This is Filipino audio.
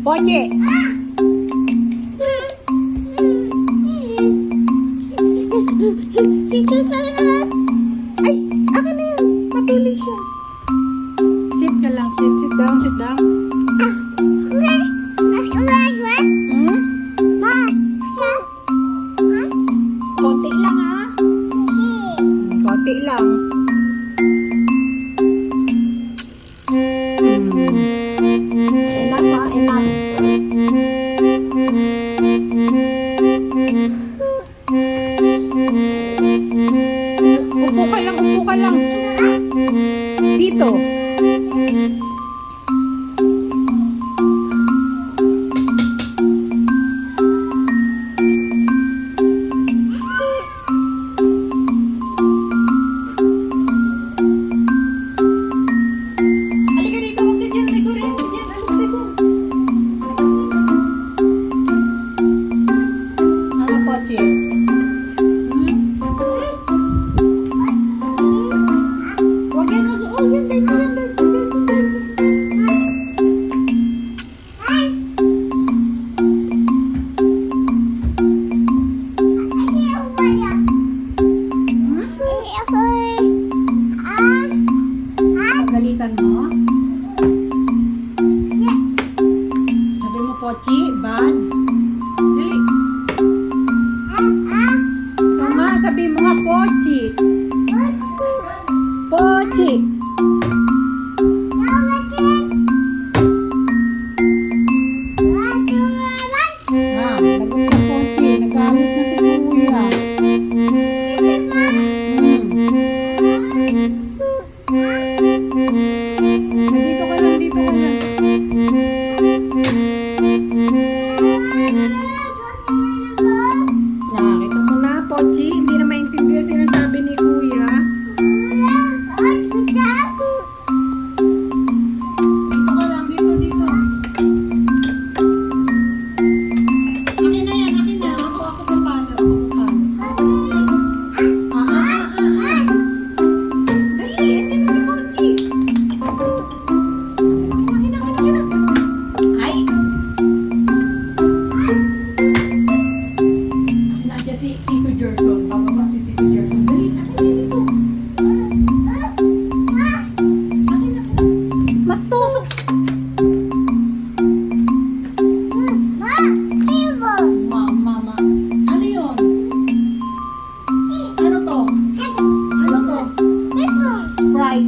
Pochi! Ay, akin na yan. Matuloy siya. Sit ka lang, sit. Sit down, sit down. Hmm? Konti lang ha. Konti lang. Enough ha, enough. Upo ka lang, upo ka lang. Dito. Halika rito, huwag ka dyan. Ligo rin. Dyan, alis ligo. Ano, Pochi? Huwag yan, huwag. Oh, yan, dahil mo yan, dahil mo, dahil mo, dahil mo. Pagalitan mo? Sabi mo, Pochi, bad? Dali. Tama, sabi mo nga, Pochi. Pochi. Ah, lagot na Pochi. Nagalit na si Kuya. Hmm.